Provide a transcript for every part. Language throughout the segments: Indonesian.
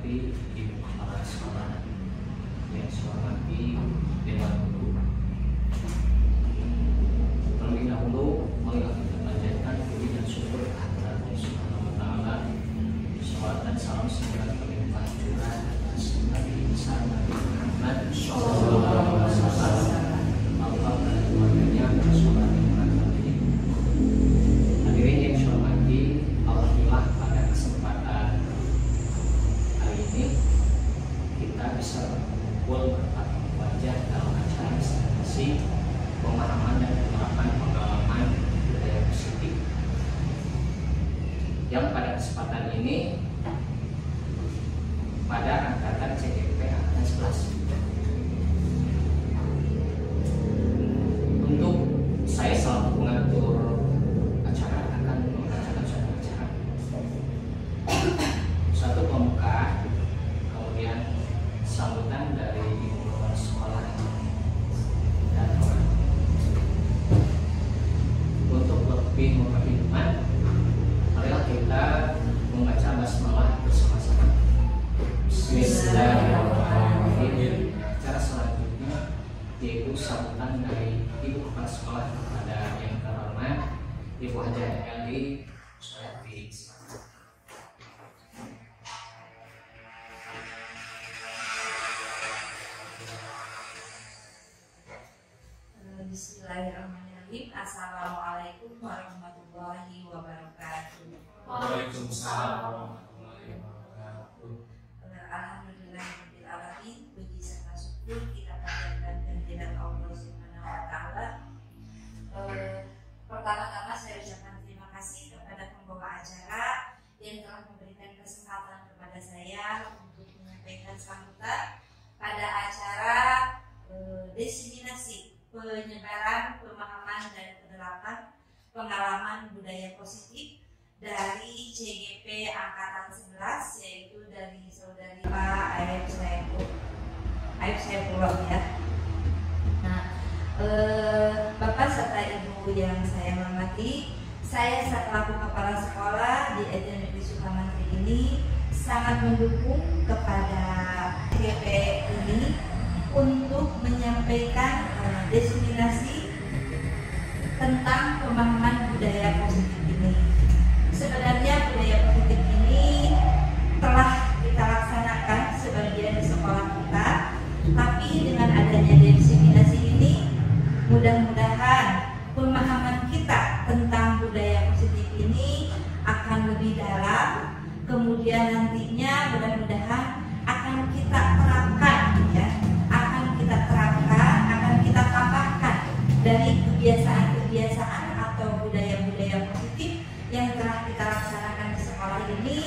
hormati Ibu Kepala Sekolah, yang saya hormati Dewan Guru. Terlebih dahulu marilah kita panjatkan puji dan syukur kehadirat Allah Subhanahu wa taala. Salawat dan salam semoga berlimpah curah atas Nabi besar Nabi Muhammad sallallahu alaihi wasallam, Allah dan keluarganya, sahabat dan tabi'in. Hadirin yang saya hormati, alhamdulillah pada kesempatan hari ini kita bisa berkumpul bertatap wajah dalam acara presentasi pemahaman dan penerapan pengalaman budaya positif, yang pada kesempatan ini pada angkatan CGP angkatan 11. Untuk saya selaku pengatur acara akan membacakan suatu acara, satu pembuka, kemudian sambutan dari ibu kepala sekolah dan orang. Untuk lebih memperhitungkan, marilah kita membaca basmalah bersama-sama. Bismillahirrahmanirrahim. Acara selanjutnya yaitu sambutan dari ibu kepala sekolah kepada yang terhormat Ibu Hajah Eli Ustadz. Bismillahirrahmanirrahim. Assalamualaikum warahmatullahi wabarakatuh. Waalaikumsalam warahmatullahi wabarakatuh. Alhamdulillahirabbil alamin. Puji serta syukur kita panjatkan kehadirat Allah Subhanahu wa taala. Pertama-tama saya ucapkan terima kasih kepada pembawa acara yang telah memberikan kesempatan kepada saya untuk menyampaikan sambutan pada acara diseminasi penyebaran pemahaman dan penerapan pengalaman budaya positif dari CGP angkatan 11, yaitu dari saudari Pak Aib Saifullah ya. Nah, Bapak serta Ibu yang saya hormati, saya selaku kepala sekolah di SD Negeri Sukamantri ini sangat mendukung kepada CGP ini untuk menyampaikan diseminasi tentang pemahaman budaya positif ini. Sebenarnya budaya positif ini telah kita laksanakan sebagian di sekolah kita, tapi dengan adanya diseminasi ini, mudah-mudahan pemahaman kita tentang budaya positif ini akan lebih dalam. Kemudian nantinya mudah-mudahan akan kita terapkan ya, akan kita tambahkan dari kebiasaan-kebiasaan atau budaya-budaya positif yang telah kita laksanakan di sekolah ini,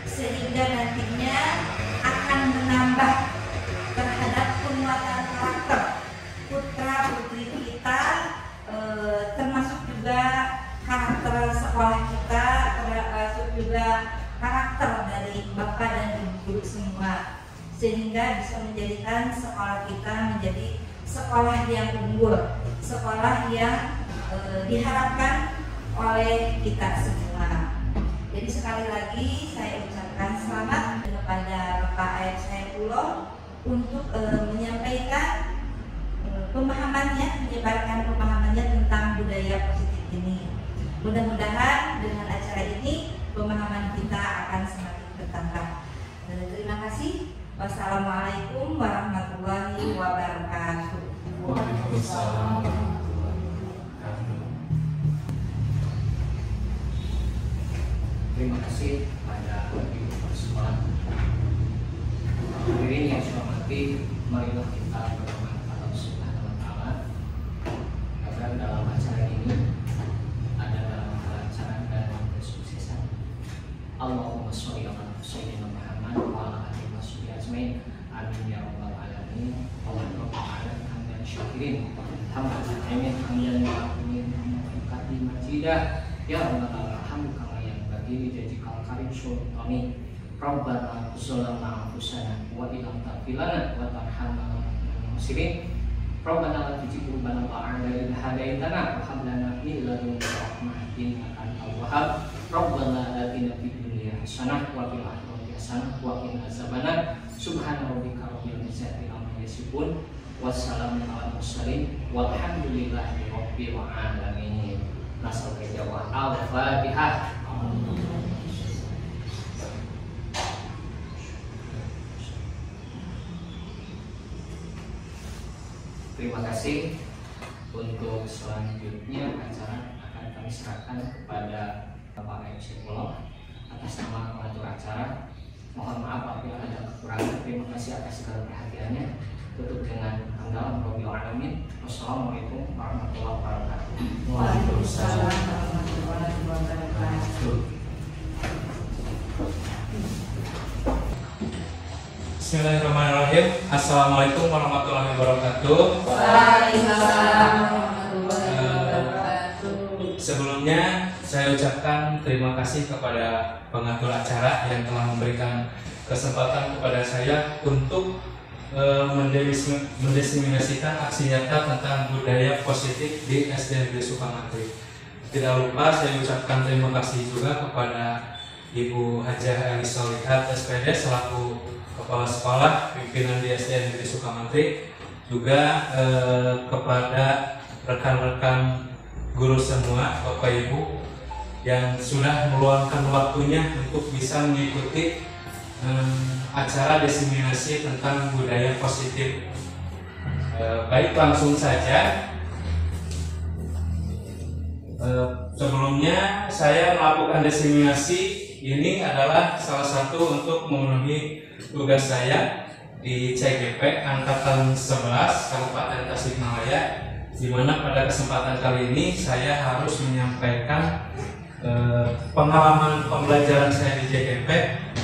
sehingga nantinya akan menambah terhadap penguatan karakter putra putri kita, termasuk juga karakter sekolah kita, termasuk juga karakter dari bapak dan ibu guru semua, sehingga bisa menjadikan sekolah kita menjadi sekolah yang unggul, sekolah yang diharapkan oleh kita semua. Jadi sekali lagi saya ucapkan selamat kepada Bapak Aib Saifullah untuk menyampaikan pemahamannya, menyebarkan pemahamannya tentang budaya positif ini. Mudah-mudahan dengan acara ini pemahaman kita akan semakin bertambah. Terima kasih. Wassalamualaikum warahmatullahi wabarakatuh. Waalaikumsalam. Terima kasih pada ibu kepala sekolah. Hadirin yang saya hormati, marilah kita berdoa kepada Allah Subhanahu wa taala agar dalam acara ini ada dalam kelancaran dan kesuksesan. Allahumma sholli ala sayyidina Muhammad wa ala alihi washabihi ajmain. Amin ya rabbal alamin. Allahumma ba'ala hamdan syakirin. Hamdan amin hamdan mu'amin hamdan majidah. Ya rabbal alamin kama yang bagi dijadikan karim sultani. Rabbana zalamna anfusana wa illam taghfir lana wa tarhamna muslimin. Rabbana la tuzigh qulubana ba'da idh hadaytana wa hab lana min ladunka rahmah innaka antal wahhab. Rabbana atina fid dunya hasanah wa fil akhirati hasanah wa qina azabannar. Subhana rabbika rabbil izzati amma yasifun. Wassalamu ala mursalin walhamdulillahi rabbil alamin. Nasal kejawah Al-Fatihah. Terima kasih. Untuk selanjutnya acara akan kami serahkan kepada Bapak MC Pulau atas nama pengatur acara. Mohon maaf apabila ada kekurangan. Terima kasih atas segala perhatiannya. Tutup dengan hamdalah rabbil alamin. Wassalamualaikum warahmatullahi wabarakatuh. Waalaikumsalam warahmatullahi wabarakatuh. Bismillahirrahmanirrahim. Assalamualaikum warahmatullahi wabarakatuh. Waalaikumsalam warahmatullahi wabarakatuh. Sebelumnya saya ucapkan terima kasih kepada pengatur acara yang telah memberikan kesempatan kepada saya untuk mendiseminasikan aksi nyata tentang budaya positif di SD Negeri Sukamantri. Tidak lupa saya ucapkan terima kasih juga kepada Ibu Hajah Eli Solihat SPD selaku Kepala Sekolah pimpinan di SD Negeri Sukamantri, juga kepada rekan-rekan guru semua, Bapak Ibu yang sudah meluangkan waktunya untuk bisa mengikuti acara diseminasi tentang budaya positif. Baik, langsung saja. Sebelumnya saya melakukan diseminasi ini adalah salah satu untuk memenuhi tugas saya di CGP Angkatan 11 Kabupaten Tasikmalaya, di mana pada kesempatan kali ini saya harus menyampaikan pengalaman pembelajaran saya di CGP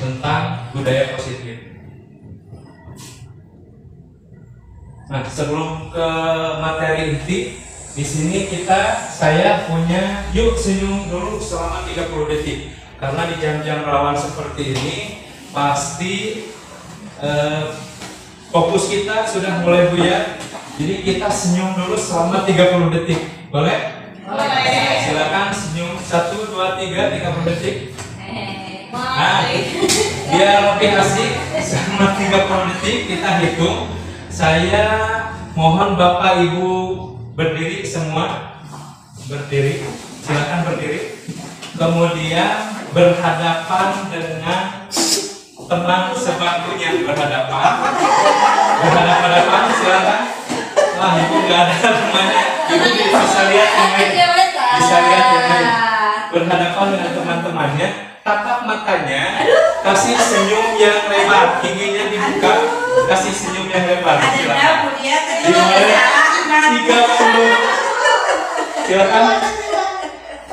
tentang budaya positif. Nah, sebelum ke materi inti, di sini saya punya yuk senyum dulu selama 30 detik. Karena di jam-jam rawan seperti ini pasti fokus kita sudah mulai buyar. Jadi kita senyum dulu selama 30 detik. Boleh? Boleh. Silakan senyum 1 2 3 30 detik. Nah, biar lebih asik selama 30 detik kita hitung. Saya mohon Bapak Ibu berdiri semua. Berdiri. Silakan berdiri. Kemudian berhadapan dengan teman sebangkunya, berhadapan silakan. Wah, ibu nggak ada temannya, ibu bisa lihat yang lain, berhadapan dengan teman-temannya, tatap matanya, kasih senyum yang lebar, giginya dibuka, kasih senyum yang lebar. Silakan. Dimulai 30, silakan.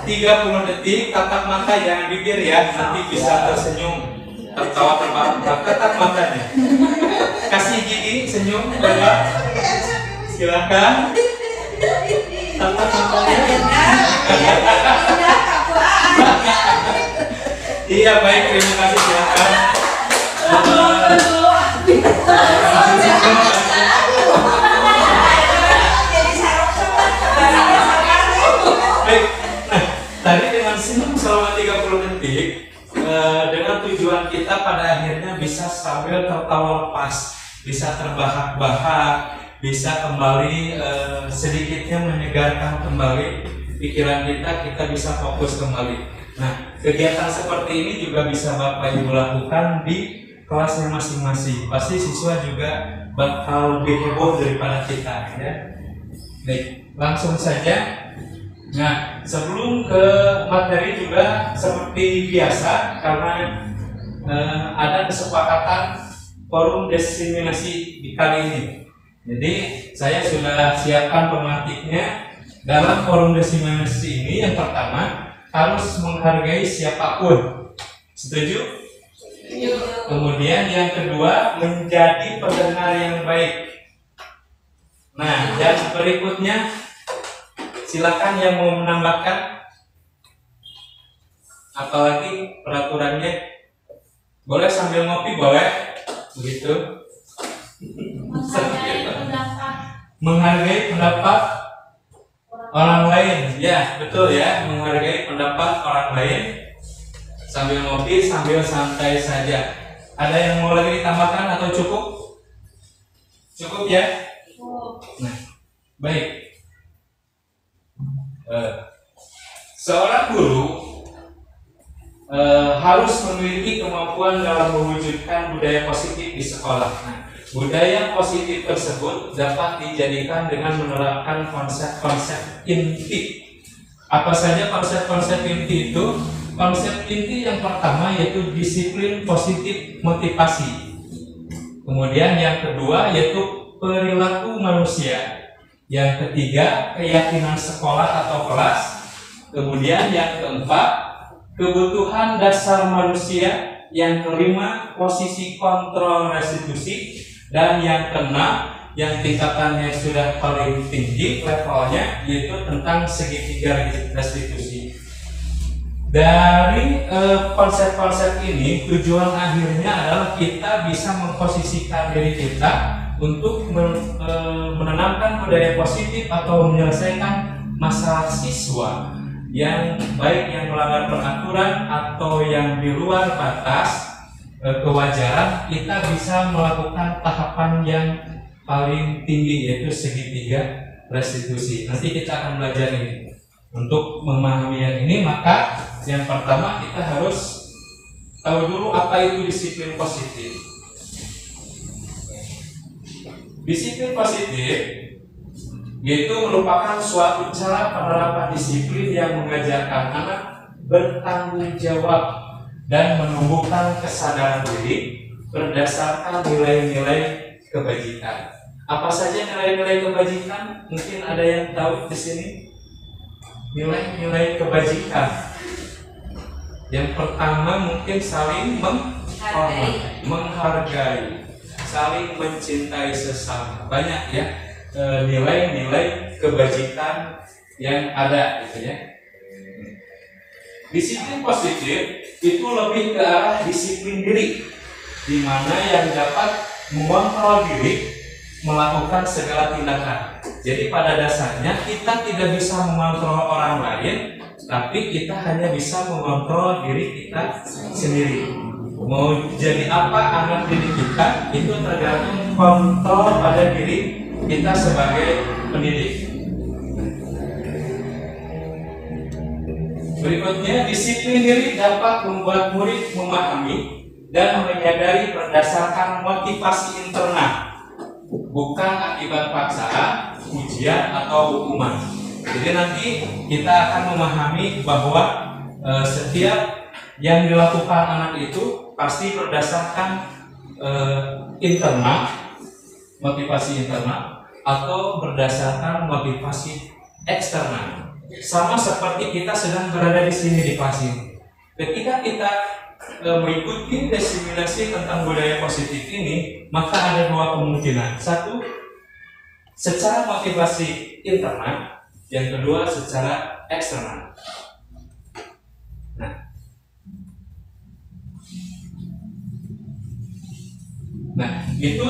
30 detik, tatap mata, jangan bibir ya, nanti bisa tersenyum, tertawa terbahak-bahak. Tatap matanya, kasih gigi, senyum, lebar. Silakan. Tatap matanya. Iya, baik, terima kasih, silakan. Baik. Tadi dengan senyum selama 30 detik dengan tujuan kita pada akhirnya bisa sambil tertawa lepas, bisa terbahak-bahak, bisa kembali sedikitnya menyegarkan kembali pikiran kita bisa fokus kembali. Nah, kegiatan seperti ini juga bisa Bapak Ibu lakukan di kelasnya masing-masing. Pasti siswa juga bakal lebih heboh daripada kita ya. Baik, langsung saja. Nah, sebelum ke materi juga seperti biasa, karena ada kesepakatan forum diseminasi di kali ini. Jadi saya sudah siapkan pematiknya. Dalam forum diseminasi ini yang pertama harus menghargai siapapun. Setuju? Kemudian yang kedua menjadi pendengar yang baik. Nah, yang berikutnya silakan yang mau menambahkan, apalagi peraturannya boleh sambil ngopi, boleh begitu. Menghargai pendapat orang lain, ya betul ya, menghargai pendapat orang lain sambil ngopi, sambil santai saja. Ada yang mau lagi ditambahkan atau cukup? Cukup ya? Nah, baik. Seorang guru harus memiliki kemampuan dalam mewujudkan budaya positif di sekolah. Nah, budaya positif tersebut dapat dijadikan dengan menerapkan konsep-konsep inti. Apa saja konsep-konsep inti itu? Konsep inti yang pertama yaitu disiplin positif motivasi. Kemudian yang kedua yaitu perilaku manusia. Yang ketiga keyakinan sekolah atau kelas. Kemudian yang keempat kebutuhan dasar manusia. Yang kelima posisi kontrol restitusi. Dan yang keenam yang tingkatannya sudah paling tinggi levelnya yaitu tentang segitiga restitusi. Dari konsep-konsep ini tujuan akhirnya adalah kita bisa memposisikan diri kita untuk menanamkan budaya positif atau menyelesaikan masalah siswa yang baik yang melanggar peraturan atau yang di luar batas kewajaran. Kita bisa melakukan tahapan yang paling tinggi yaitu segitiga restitusi. Nanti kita akan belajar ini. Untuk memahami yang ini maka yang pertama kita harus tahu dulu apa itu disiplin positif. Disiplin positif yaitu merupakan suatu cara penerapan disiplin yang mengajarkan anak bertanggung jawab dan menumbuhkan kesadaran diri berdasarkan nilai-nilai kebajikan. Apa saja nilai-nilai kebajikan? Mungkin ada yang tahu di sini. Nilai-nilai kebajikan. Yang pertama mungkin saling menghargai, saling mencintai sesama. Banyak ya nilai-nilai kebajikan yang ada gitu ya. Disiplin positif itu lebih ke arah disiplin diri, di mana yang dapat mengontrol diri melakukan segala tindakan. Jadi pada dasarnya kita tidak bisa mengontrol orang lain, tapi kita hanya bisa mengontrol diri kita sendiri. Mau jadi apa anak didik kita itu tergantung kontrol pada diri kita sebagai pendidik. Berikutnya, disiplin diri dapat membuat murid memahami dan menyadari berdasarkan motivasi internal, bukan akibat paksaan, ujian atau hukuman. Jadi nanti kita akan memahami bahwa setiap yang dilakukan anak itu pasti berdasarkan internal, motivasi internal, atau berdasarkan motivasi eksternal. Sama seperti kita sedang berada di sini di kelas ini. Ketika kita mengikuti diseminasi tentang budaya positif ini, maka ada dua kemungkinan. Satu, secara motivasi internal, yang kedua secara eksternal. Nah, itu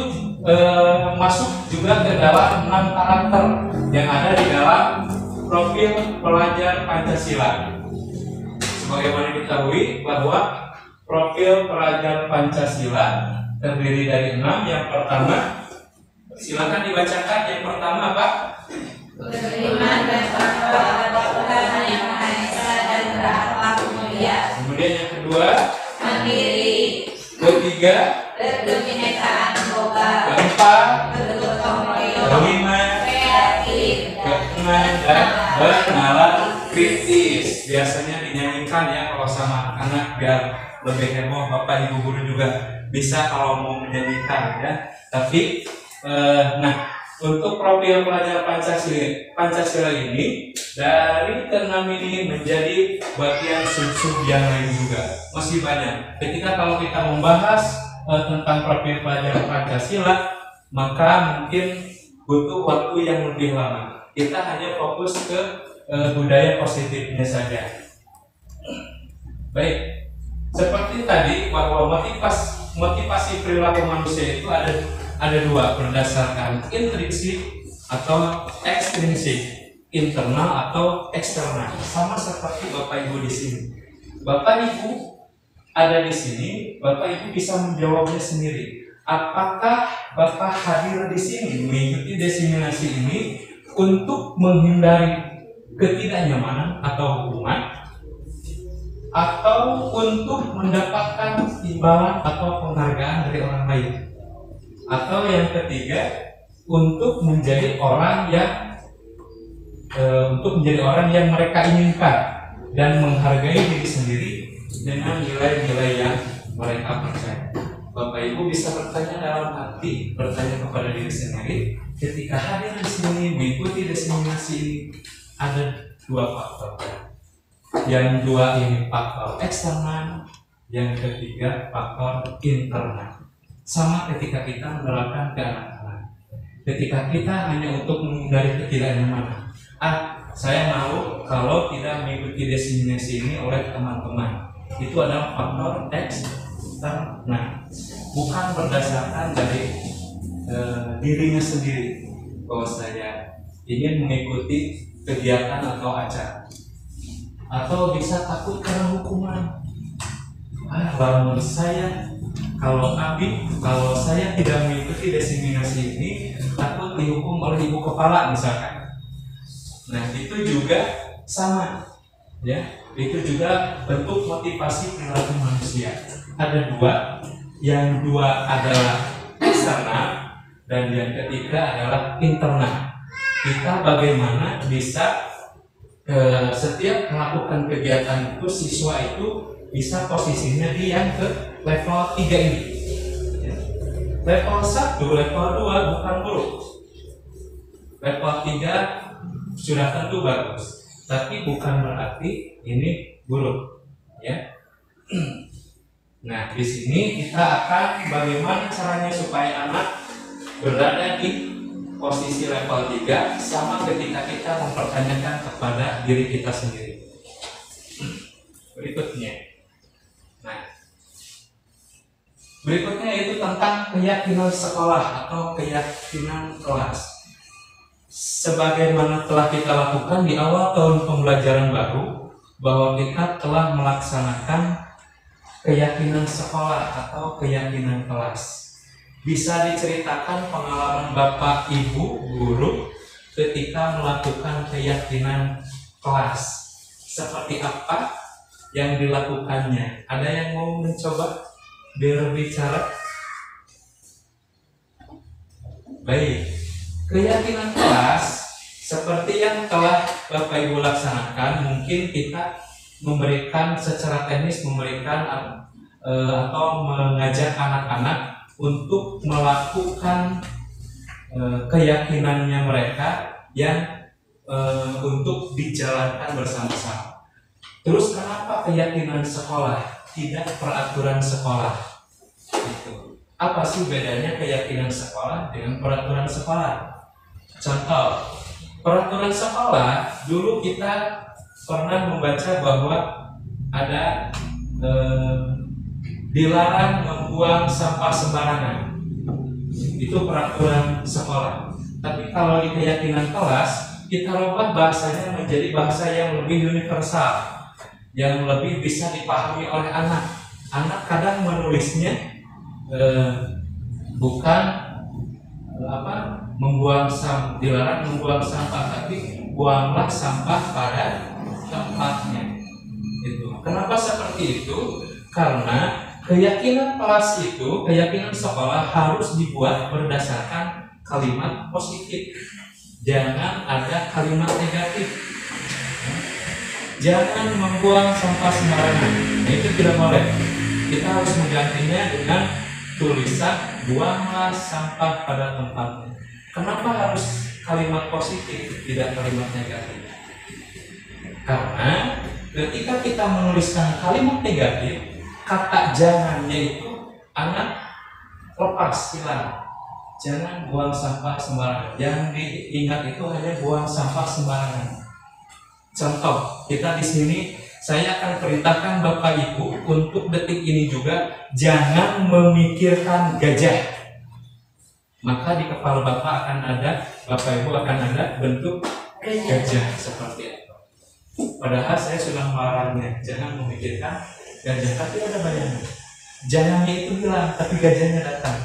masuk juga ke dalam 6 karakter yang ada di dalam profil pelajar Pancasila. Sebagaimana diketahui bahwa profil pelajar Pancasila terdiri dari 6. Yang pertama, silakan dibacakan. Yang pertama apa? Beriman dan bertakwa kepada Tuhan yang Maha Esa dan berakhlak mulia. Kemudian yang kedua, mandiri. Ketiga, berkebinekaan global. keempat, bergotong royong. kelima, kreatif. keenam, dan bernalar kritis. Biasanya dinyanyikan ya kalau sama anak biar lebih heboh. Bapak ibu guru juga bisa kalau mau menyanyikan ya. Tapi untuk profil pelajar Pancasila ini dari ke-6 ini menjadi bagian sub-sub yang lain juga masih banyak. Ketika kalau kita membahas tentang profil pelajar Pancasila, maka mungkin butuh waktu yang lebih lama. Kita hanya fokus ke budaya positifnya saja. Baik, seperti tadi bahwa motivasi perilaku manusia itu ada dua, berdasarkan intrinsik atau ekstrinsik, internal atau eksternal. Sama seperti Bapak Ibu di sini. Bapak Ibu ada di sini, Bapak Ibu bisa menjawabnya sendiri. Apakah Bapak hadir di sini mengikuti diseminasi ini untuk menghindari ketidaknyamanan atau hukuman, atau untuk mendapatkan imbalan atau penghargaan dari orang lain, atau yang ketiga untuk menjadi orang yang mereka inginkan dan menghargai diri sendiri dengan nilai-nilai yang mereka percaya. Bapak Ibu bisa bertanya dalam hati, bertanya kepada diri sendiri, ketika hadir di sini mengikuti diseminasi ini, ada dua faktor. Yang dua ini faktor eksternal, yang ketiga faktor internal. Sama ketika kita menerapkan ke anak-anak. Ketika kita hanya untuk menghindari ketidaknyamanan. Saya malu kalau tidak mengikuti diseminasi ini oleh teman-teman. Itu adalah faktor eksternal. Bukan berdasarkan dari dirinya sendiri bahwa saya ingin mengikuti kegiatan atau acara, atau bisa takut karena hukuman. Kalau saya tidak mengikuti diseminasi ini takut dihukum oleh ibu kepala misalkan. Nah itu juga sama, ya. Itu juga bentuk motivasi perilaku manusia. Ada dua. Yang dua adalah eksternal dan yang ketiga adalah internal. Kita bagaimana bisa setiap melakukan kegiatan itu, siswa itu bisa posisinya di yang ke level 3 ini. Level 1, level 2 bukan buruk. Level 3 sudah tentu bagus, tapi bukan berarti ini buruk, ya. Nah, di sini kita akan bagaimana caranya supaya anak berada di posisi level 3 sama ketika kita mempertanyakan kepada diri kita sendiri. Berikutnya itu tentang keyakinan sekolah atau keyakinan kelas. Sebagaimana telah kita lakukan di awal tahun pembelajaran baru, bahwa kita telah melaksanakan keyakinan sekolah atau keyakinan kelas. Bisa diceritakan pengalaman Bapak Ibu guru ketika melakukan keyakinan kelas. Seperti apa yang dilakukannya? Ada yang mau mencoba berbicara? Baik, keyakinan kelas seperti yang telah Bapak Ibu laksanakan, mungkin kita memberikan secara teknis atau mengajak anak-anak untuk melakukan keyakinannya mereka yang untuk dijalankan bersama-sama. Terus kenapa keyakinan sekolah, tidak peraturan sekolah? Itu. Apa sih bedanya keyakinan sekolah dengan peraturan sekolah? Contoh, peraturan sekolah dulu kita pernah membaca bahwa ada dilarang membuang sampah sembarangan. Itu peraturan sekolah. Tapi kalau di keyakinan kelas, kita rubah bahasanya menjadi bahasa yang lebih universal, yang lebih bisa dipahami oleh anak. Anak kadang menulisnya bukan dilarang membuang sampah, tapi buanglah sampah pada tempatnya. Itu. Kenapa seperti itu? Karena keyakinan kelas itu, keyakinan sekolah harus dibuat berdasarkan kalimat positif. Jangan ada kalimat negatif. Jangan membuang sampah sembarangan. Nah, itu tidak boleh. Kita harus menggantinya dengan tulisan buanglah sampah pada tempatnya. Kenapa harus kalimat positif, tidak kalimat negatif? Karena ketika kita menuliskan kalimat negatif, kata jangannya itu anak lepas, hilang. Jangan buang sampah sembarangan. Yang diingat itu hanya buang sampah sembarangan. Contoh, kita di sini saya akan perintahkan Bapak Ibu untuk detik ini juga jangan memikirkan gajah. Maka di kepala Bapak Ibu akan ada bentuk gajah seperti itu. Padahal saya sudah melarangnya, jangan memikirkan gajah, tapi ada bayangan. Jangannya itu hilang, tapi gajahnya datang.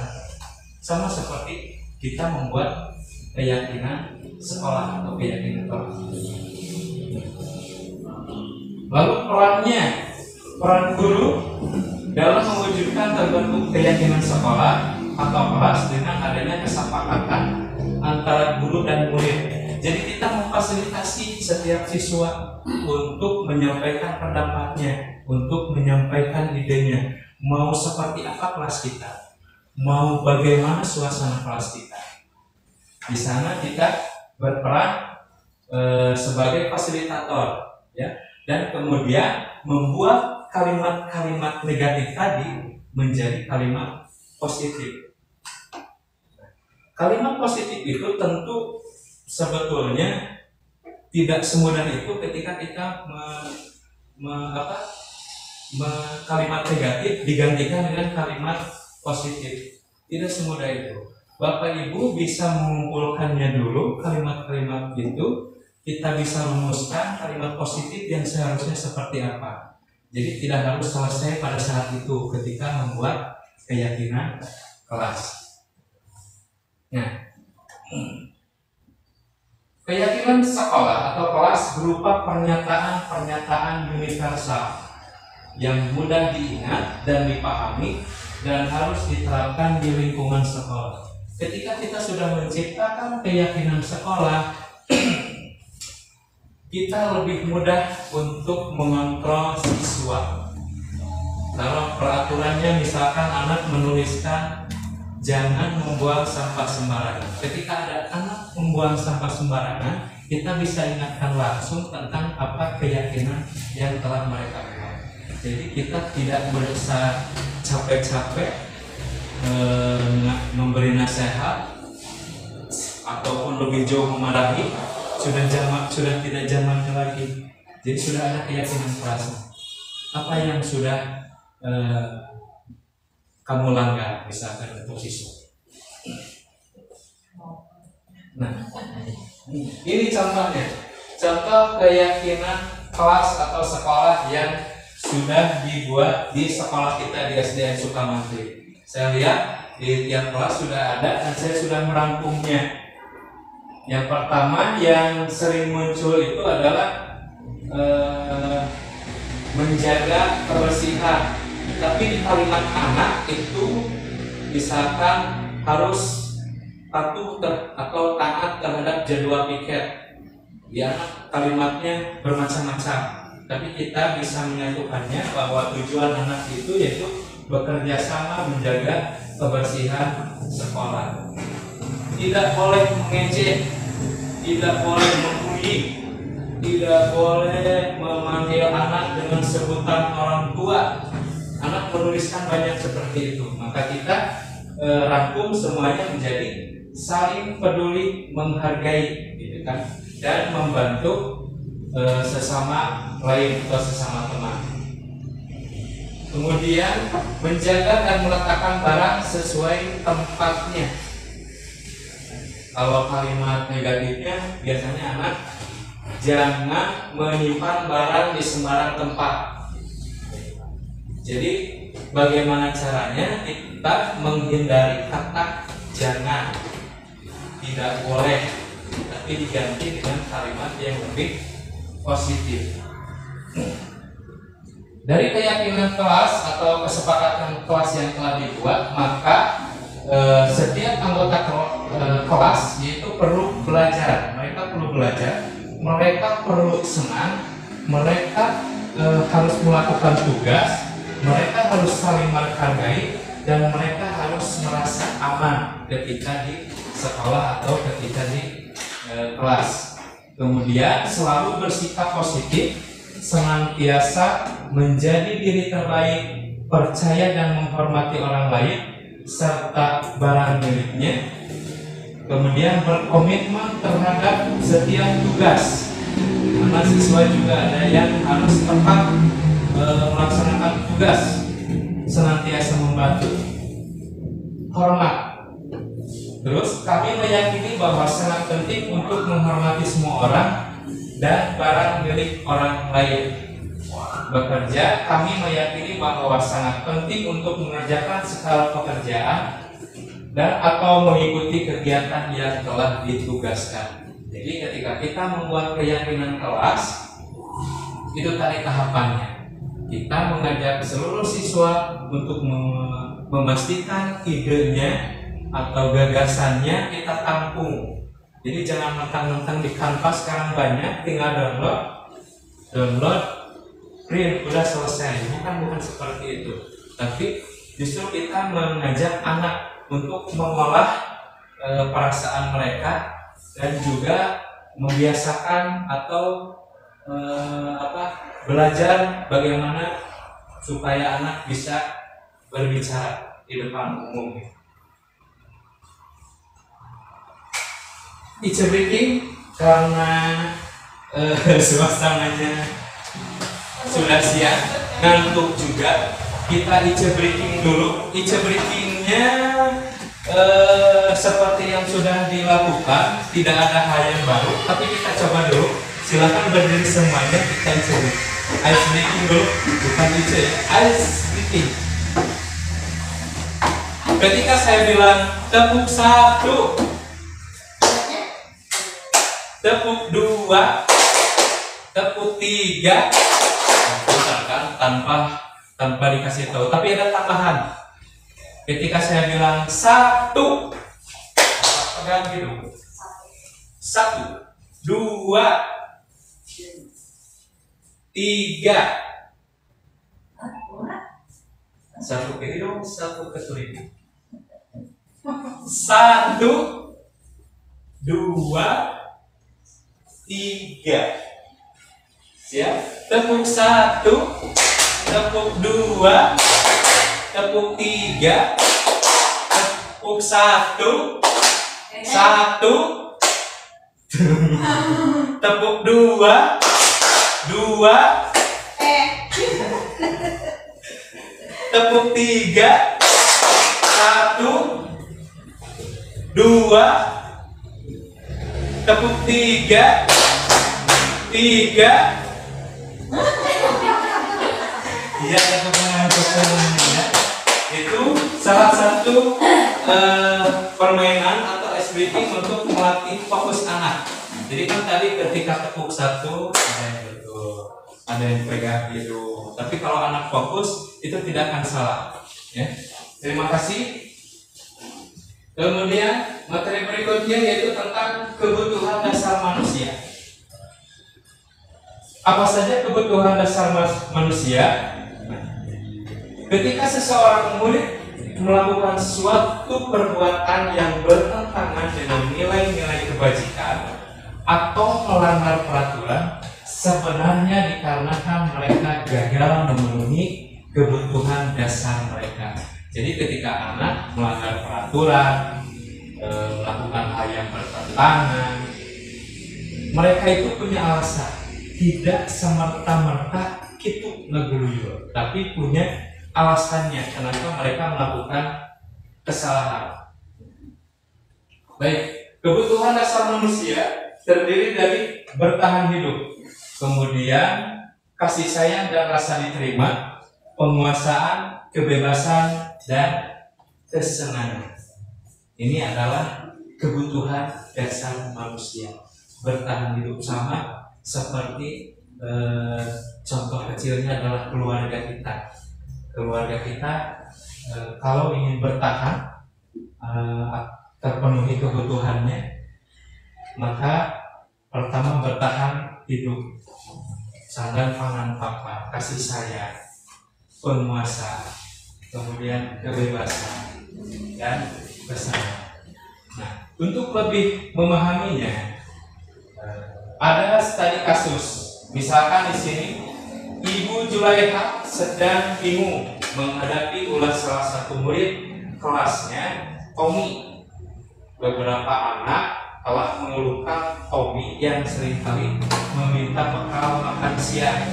Sama seperti kita membuat keyakinan sekolah atau keyakinan kelas. Lalu peran guru dalam mewujudkan terbentuk keyakinan sekolah atau kelas dengan adanya kesepakatan antara guru dan murid. Jadi kita memfasilitasi setiap siswa untuk menyampaikan pendapatnya, untuk menyampaikan idenya, mau seperti apa kelas kita, mau bagaimana suasana kelas kita. Di sana kita berperan sebagai fasilitator, ya, dan kemudian membuat kalimat-kalimat negatif tadi menjadi kalimat positif. Kalimat positif itu tentu sebetulnya tidak semudah itu ketika kita kalimat negatif digantikan dengan kalimat positif. Tidak semudah itu. Bapak Ibu bisa mengumpulkannya dulu kalimat-kalimat itu, kita bisa rumuskan kalimat positif yang seharusnya seperti apa. Jadi tidak harus selesai pada saat itu ketika membuat keyakinan kelas. Nah, keyakinan sekolah atau kelas berupa pernyataan-pernyataan universal yang mudah diingat dan dipahami dan harus diterapkan di lingkungan sekolah. Ketika kita sudah menciptakan keyakinan sekolah, kita lebih mudah untuk mengontrol siswa. Kalau peraturannya misalkan anak menuliskan jangan membuang sampah sembarangan. Ketika ada anak membuang sampah sembarangan, kita bisa ingatkan langsung tentang apa keyakinan yang telah mereka buat. Jadi kita tidak berusaha capek-capek memberi nasihat ataupun lebih jauh memarahi. Sudah tidak zamannya lagi. Jadi sudah ada keyakinan kelas. Apa yang sudah kamu langgar misalkan untuk siswa. Nah, ini contohnya. Contoh keyakinan kelas atau sekolah yang sudah dibuat di sekolah kita di SDN Sukamantri. Saya lihat di tiap kelas sudah ada dan saya sudah merangkumnya. Yang pertama yang sering muncul itu adalah menjaga kebersihan. Tapi di kalimat anak itu misalkan harus patuh atau taat terhadap jadwal piket. Di anak kalimatnya bermacam-macam. Tapi kita bisa menyatukannya bahwa tujuan anak itu yaitu bekerja sama menjaga kebersihan sekolah. Tidak boleh mengejek, tidak boleh membuli, tidak boleh memanggil anak dengan sebutan orang tua. Anak menuliskan banyak seperti itu. Maka kita rangkum semuanya menjadi saling peduli, menghargai, gitu kan, dan membantu sesama lain atau sesama teman. Kemudian menjaga dan meletakkan barang sesuai tempatnya. Kalau kalimat negatifnya biasanya anak jangan menyimpan barang di sembarang tempat. Jadi bagaimana caranya kita menghindari kata jangan, tidak boleh, tapi diganti dengan kalimat yang lebih positif. Dari keyakinan kelas atau kesepakatan kelas yang telah dibuat, maka setiap anggota kelas yaitu perlu belajar. Mereka perlu belajar, mereka perlu senang, mereka harus melakukan tugas, mereka harus saling menghargai, dan mereka harus merasa aman ketika di sekolah atau ketika di kelas. Kemudian selalu bersikap positif, senantiasa menjadi diri terbaik, percaya dan menghormati orang lain serta barang miliknya. Kemudian berkomitmen terhadap setiap tugas. Karena siswa juga ada yang harus tepat melaksanakan tugas, senantiasa membantu. Hormat. Terus kami meyakini bahwa sangat penting untuk menghormati semua orang dan barang milik orang lain. bekerja, kami meyakini bahwa sangat penting untuk mengerjakan segala pekerjaan dan atau mengikuti kegiatan yang telah ditugaskan. Jadi ketika kita membuat keyakinan kelas, itu tadi tahapannya. Kita mengajak seluruh siswa untuk memastikan idenya atau gagasannya kita tampung. Jadi jangan mentang-mentang di Canva sekarang banyak, tinggal download, print, udah selesai. Bukan seperti itu. Tapi justru kita mengajak anak untuk mengolah perasaan mereka dan juga membiasakan atau belajar bagaimana supaya anak bisa berbicara di depan umum. Ice breaking karena suasananya sudah siang, ngantuk juga. Kita ice breaking dulu. Ice breakingnya seperti yang sudah dilakukan, tidak ada hal yang baru, tapi kita coba dulu. Silakan berdiri semuanya, kita ice breaking dulu, bukan ice ya, ice breaking. Ketika saya bilang tepuk 1, tepuk 2, tepuk 3, kan tanpa dikasih tahu, tapi ada tambahan. Ketika saya bilang 1, pegang gitu, 1, 2, 3, 1 kiri dong, 1 ke kiri. 1, 2, 3. Siap? Tepuk 1, tepuk 2, tepuk 3, tepuk 1, 1, tepuk 2, 2, tepuk 3, 1, 2, tepuk 3, 3. Iya, ya. Itu salah satu permainan atau ice breaking untuk melatih fokus anak. Jadi kan tadi ketika tepuk 1 ada yang gitu, ada yang pegang gitu. Tapi kalau anak fokus itu tidak akan salah. Ya. Terima kasih. Kemudian materi berikutnya yaitu tentang kebutuhan dasar manusia. Apa saja kebutuhan dasar manusia? Ketika seseorang murid melakukan suatu perbuatan yang bertentangan dengan nilai-nilai kebajikan atau melanggar peraturan, sebenarnya dikarenakan mereka gagal memenuhi kebutuhan dasar mereka. Jadi ketika anak melanggar peraturan, melakukan hal yang bertentangan, mereka itu punya alasan. Tidak semerta-merta itu ngegeluyur, tapi punya alasannya kenapa mereka melakukan kesalahan. Baik, kebutuhan dasar manusia terdiri dari bertahan hidup, kemudian kasih sayang dan rasa diterima, penguasaan, kebebasan, dan kesenangan. Ini adalah kebutuhan dasar manusia. Bertahan hidup sama seperti contoh kecilnya adalah keluarga kita. Keluarga kita kalau ingin bertahan terpenuhi kebutuhannya, maka pertama bertahan hidup, sandang pangan papan, kasih sayang, penguasa, kemudian kebebasan dan kesenangan. Nah, untuk lebih memahaminya, ada studi kasus. Misalkan di sini Ibu Julaiha sedang bingung menghadapi ulah salah satu murid kelasnya, Tommy. Beberapa anak telah mengeluhkan Tommy yang seringkali meminta bekal makan siang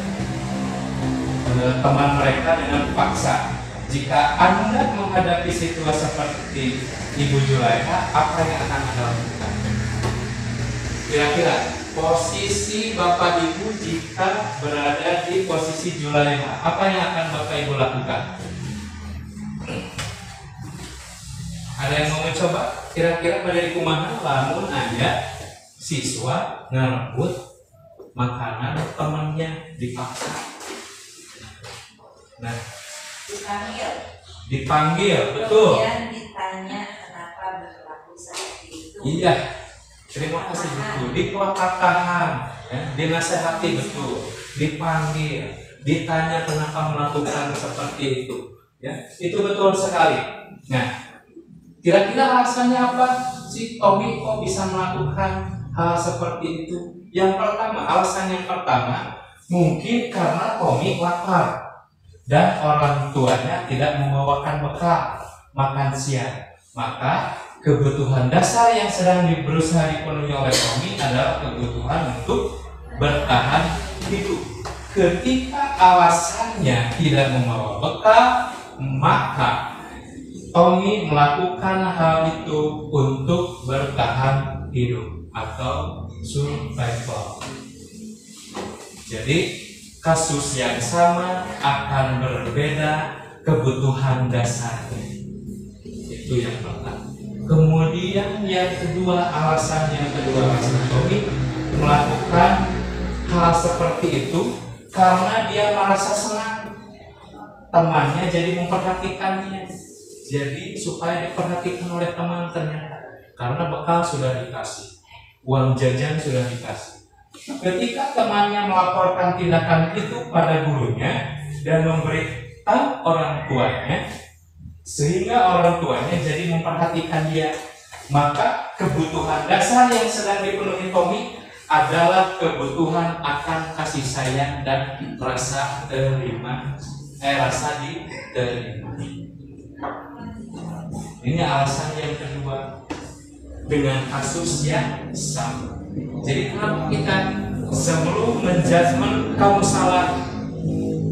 teman mereka dengan paksa. Jika Anda menghadapi situasi seperti Ibu Julaiha, apa yang akan Anda lakukan? Kira-kira posisi Bapak Ibu jika berada di posisi Juleha, apa yang akan Bapak Ibu lakukan? Ada yang mau mencoba? Kira-kira pada di kumaha lamun aya siswa ngerebut makanan temannya dipaksa. Nah, dipanggil, betul. Kemudian ditanya kenapa berlaku seperti itu. Iya, terima kasih betul. Dikuatkan, ya, dinasehati betul, dipanggil, ditanya kenapa melakukan seperti itu. Ya, itu betul sekali. Nah, kira-kira alasannya apa si Tommy kok bisa melakukan hal seperti itu? Yang pertama, alasan yang pertama mungkin karena Tommy lapar dan orang tuanya tidak membawakan bekal makan siang. Maka kebutuhan dasar yang sedang berusaha dipenuhi oleh Tommy adalah kebutuhan untuk bertahan hidup. Ketika alasannya tidak membawa bekal, maka Tommy melakukan hal itu untuk bertahan hidup atau survival. Jadi kasus yang sama akan berbeda kebutuhan dasarnya. Itu yang pertama. Kemudian yang kedua, alasan Tommy melakukan hal seperti itu karena dia merasa senang temannya jadi memperhatikannya. Jadi supaya diperhatikan oleh teman ternyata karena bekal sudah dikasih, uang jajan sudah dikasih. Ketika temannya melaporkan tindakan itu pada gurunya dan memberitahu orang tuanya, sehingga orang tuanya jadi memperhatikan dia, maka kebutuhan dasar yang sedang dipenuhi Tommy adalah kebutuhan akan kasih sayang dan rasa diterima. Ini alasan yang kedua dengan kasus yang sama. Jadi kenapa kita sebelum menjudgment kamu salah,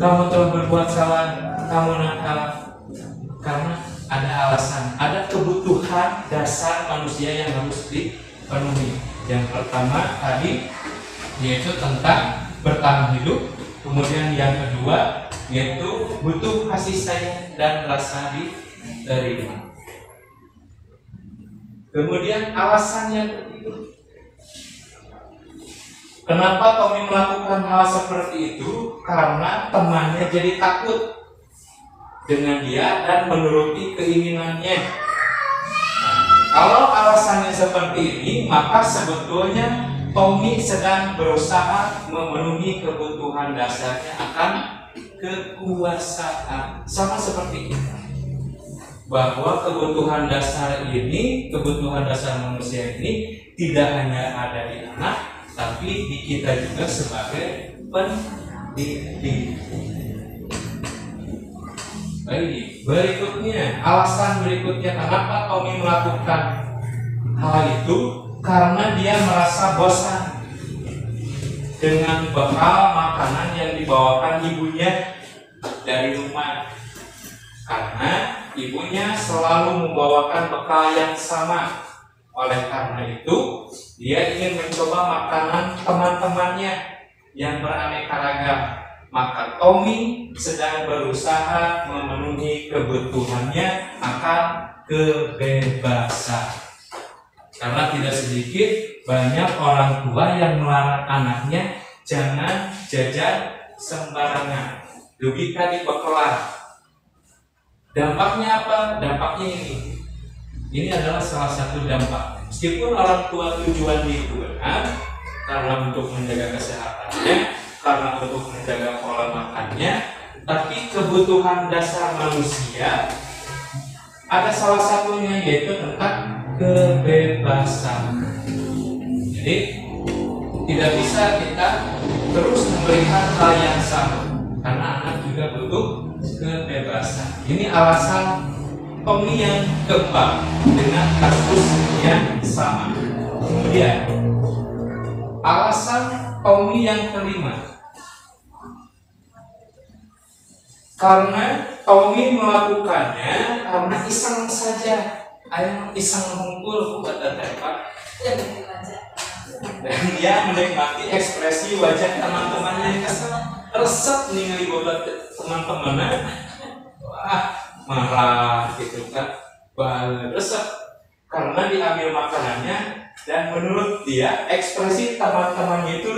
kamu telah berbuat salah, kamu nakal, karena ada alasan, ada kebutuhan dasar manusia yang harus dipenuhi. Yang pertama tadi yaitu tentang bertahan hidup, kemudian yang kedua yaitu butuh kasih sayang dan rasa diterima. Kemudian alasan yang ketiga, kenapa Tommy melakukan hal seperti itu? Karena temannya jadi takut dengan dia dan menuruti keinginannya. Nah, kalau alasannya seperti ini, maka sebetulnya Tommy sedang berusaha memenuhi kebutuhan dasarnya akan kekuasaan. Sama seperti kita, bahwa kebutuhan dasar ini, kebutuhan dasar manusia ini tidak hanya ada di anak, tapi di kita juga sebagai pendidik. Baik, berikutnya, alasan berikutnya kenapa Tommy melakukan hal itu, karena dia merasa bosan dengan bekal makanan yang dibawakan ibunya dari rumah. Karena ibunya selalu membawakan bekal yang sama. Oleh karena itu, dia ingin mencoba makanan teman-temannya yang beraneka ragam. Maka Tommy sedang berusaha memenuhi kebutuhannya akan kebebasan. Karena tidak sedikit banyak orang tua yang melarang anaknya jangan jajan sembarangan, logika dibekal. Dampaknya apa? Dampaknya ini. Ini adalah salah satu dampak. Meskipun orang tua tujuan itu benar, karena untuk menjaga kesehatannya, karena untuk menjaga pola makannya, tapi kebutuhan dasar manusia ada salah satunya yaitu tentang kebebasan. Jadi tidak bisa kita terus memberikan hal yang sama, karena anak juga butuh kebebasan. Ini alasan Tommy yang keempat dengan kasus yang sama. Kemudian alasan Tommy yang kelima, karena Tommy melakukannya karena iseng saja. Ayo iseng ngumpul buat tembak. Dan dia menikmati ekspresi wajah teman-temannya yang kesel, resep ningali bola teman-temannya, wah marah gitu kan, resep karena diambil makanannya. Dan menurut dia ekspresi teman-temannya itu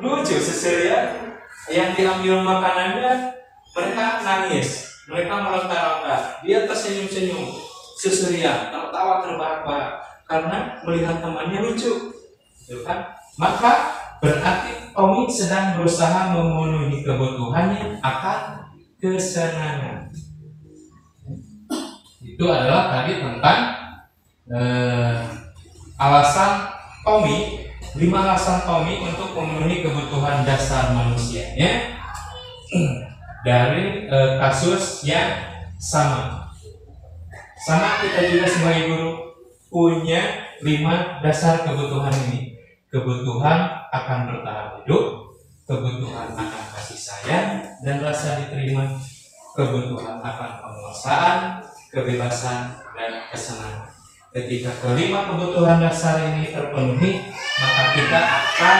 lucu seseria. Yang diambil makanannya mereka nangis, mereka meronta-ronta, dia tersenyum-senyum seseria, tertawa terbahak-bahak karena melihat temannya lucu, gitu kan? Maka berarti Tommy sedang berusaha memenuhi kebutuhannya akan kesenangan. Itu adalah tadi tentang alasan Tommy, 5 alasan Tommy untuk memenuhi kebutuhan dasar manusianya dari kasus yang sama. Kita juga sebagai guru punya 5 dasar kebutuhan ini. Kebutuhan akan bertahan hidup, kebutuhan akan kasih sayang dan rasa diterima, kebutuhan akan penguasaan, kebebasan dan kesenangan. Ketika kelima kebutuhan dasar ini terpenuhi, maka kita akan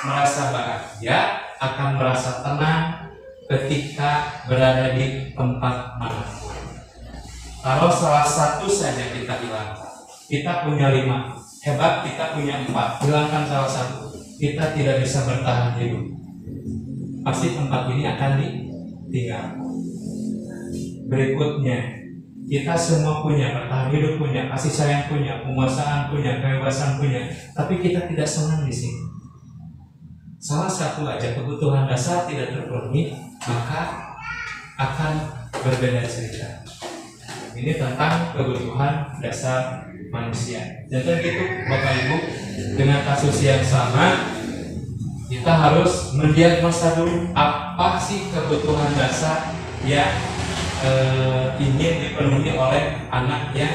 merasa bahagia, akan merasa tenang ketika berada di tempat manapun. Kalau salah satu saja kita hilangkan, kita punya 5, hebat kita punya 4, hilangkan salah satu, kita tidak bisa bertahan hidup. Pasti tempat ini akan ditinggal. Berikutnya, kita semua punya, bertahan hidup punya, kasih sayang punya, penguasaan punya, kebebasan punya, tapi kita tidak senang di sini. Salah satu aja kebutuhan dasar tidak terpenuhi, maka akan berbeda cerita. Ini tentang kebutuhan dasar manusia. Dan begitu Bapak Ibu, dengan kasus yang sama, kita harus mendiagnosa dulu apa sih kebutuhan dasar yang ingin dipenuhi oleh anak yang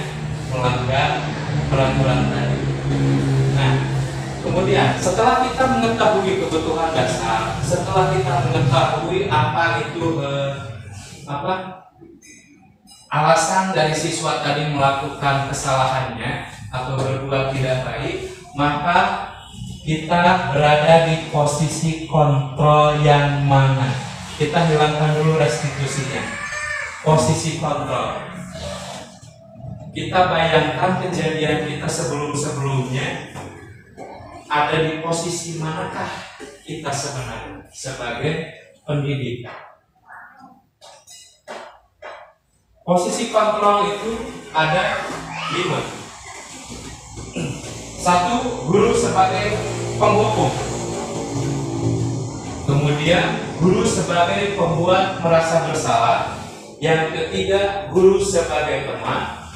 melanggar peraturan tadi. Nah, kemudian setelah kita mengetahui kebutuhan dasar, setelah kita mengetahui apa itu alasan dari siswa tadi melakukan kesalahannya atau berbuat tidak baik, maka kita berada di posisi kontrol yang mana. Kita hilangkan dulu restitusinya. Posisi kontrol. Kita bayangkan kejadian kita sebelum-sebelumnya, ada di posisi manakah kita sebenarnya sebagai pendidik. Posisi kontrol itu ada 5. 1, guru sebagai penghukum. Kemudian guru sebagai pembuat merasa bersalah. Yang ketiga, guru sebagai teman.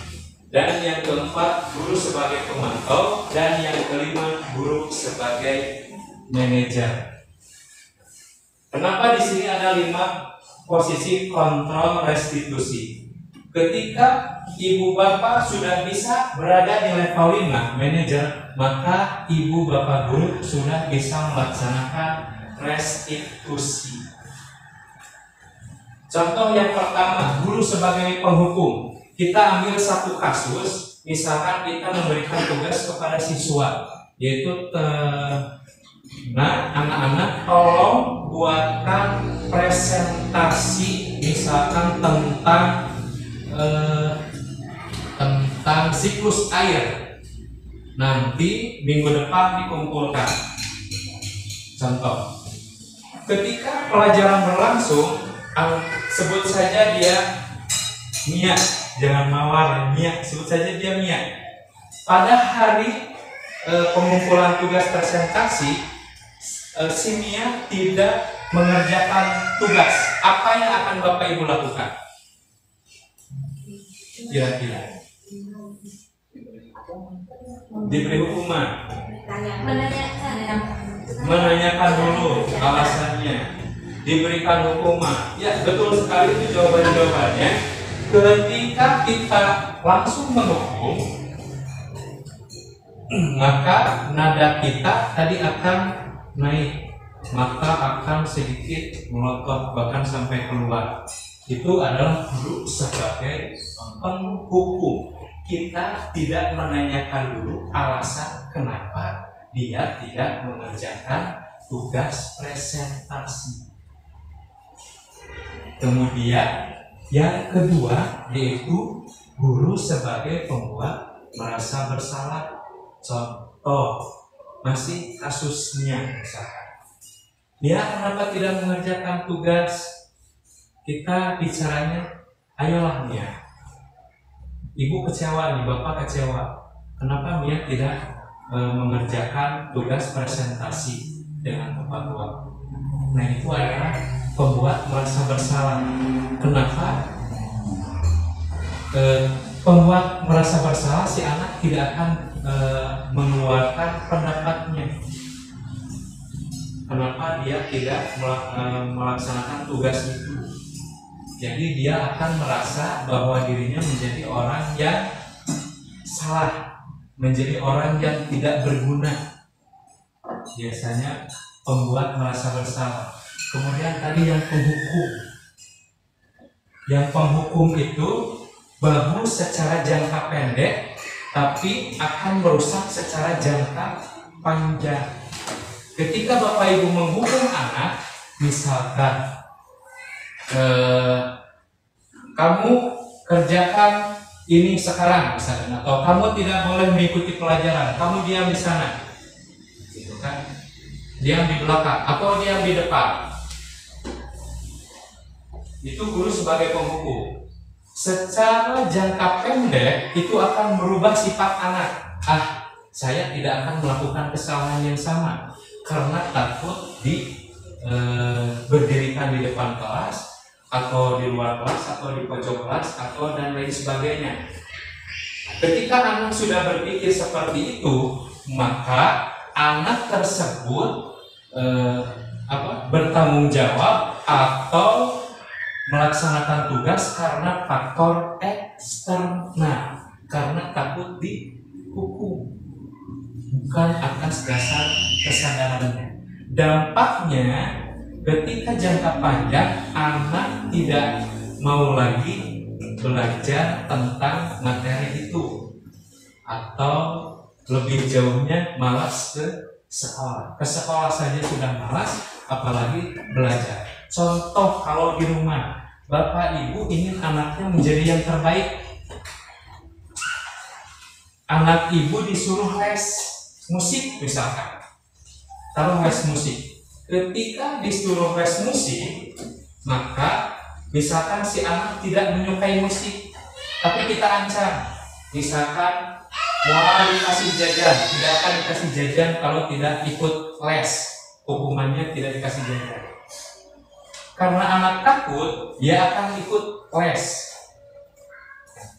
Dan yang keempat, guru sebagai pemantau. Dan yang kelima, guru sebagai manajer. Kenapa di sini ada 5 posisi kontrol restitusi? Ketika ibu bapak sudah bisa berada di level 5, manajer, maka ibu bapak guru sudah bisa melaksanakan restitusi. Contoh yang pertama, guru sebagai penghukum. Kita ambil satu kasus, misalkan kita memberikan tugas kepada siswa, yaitu anak-anak tolong buatkan presentasi misalkan tentang siklus air. Nanti minggu depan dikumpulkan. Contoh, ketika pelajaran berlangsung, sebut saja dia Mia, jangan Mawar, Mia, sebut saja dia Mia. Pada hari pengumpulan tugas presentasi, si Mia tidak mengerjakan tugas. Apa yang akan Bapak Ibu lakukan? Kira-kira diberi hukuman, menanyakan dulu alasannya, diberikan hukuman. Ya, betul sekali itu jawabannya. Ketika kita langsung menghukum, maka nada kita tadi akan naik, maka akan sedikit melotot bahkan sampai keluar. Itu adalah guru sebagai penghukum. Kita tidak menanyakan dulu alasan kenapa dia tidak mengerjakan tugas presentasi. Kemudian yang kedua yaitu guru sebagai pembuat merasa bersalah. Contoh, masih kasusnya misalkan, dia kenapa tidak mengerjakan tugas? Kita bicaranya, ayolah Mia, ibu kecewa nih, bapak kecewa. Kenapa Mia tidak mengerjakan tugas presentasi dengan tepat waktu? Nah, itu adalah pembuat merasa bersalah. Kenapa? Pembuat merasa bersalah, si anak tidak akan mengeluarkan pendapatnya. Kenapa dia tidak melaksanakan tugas itu? Jadi dia akan merasa bahwa dirinya menjadi orang yang salah, menjadi orang yang tidak berguna. Biasanya pembuat merasa bersalah. Kemudian tadi yang penghukum. Yang penghukum itu bagus secara jangka pendek, tapi akan merusak secara jangka panjang. Ketika Bapak Ibu menghukum anak, misalkan kamu kerjakan ini sekarang misalkan, atau kamu tidak boleh mengikuti pelajaran, kamu diam di sana, gitu kan? Diam di belakang atau diam di depan. Itu guru sebagai penghukum. Secara jangka pendek itu akan merubah sifat anak. Saya tidak akan melakukan kesalahan yang sama karena takut berdirikan di depan kelas atau di luar kelas atau di pojok kelas atau dan lain sebagainya. Ketika anak sudah berpikir seperti itu, maka anak tersebut bertanggung jawab atau melaksanakan tugas karena faktor eksternal, karena takut dihukum, bukan atas dasar kesadarannya. Dampaknya ketika jangka panjang anak tidak mau lagi belajar tentang materi itu, atau lebih jauhnya malas ke sekolah. Ke sekolah saja sudah malas, apalagi belajar. Contoh, kalau di rumah Bapak Ibu ingin anaknya menjadi yang terbaik, anak Ibu disuruh les musik misalkan, taruh les musik. Ketika disuruh les musik, maka misalkan si anak tidak menyukai musik, tapi kita ancam, misalkan mau dikasih jajan, tidak akan dikasih jajan kalau tidak ikut les, hukumannya tidak dikasih jajan. Karena anak takut, dia akan ikut les.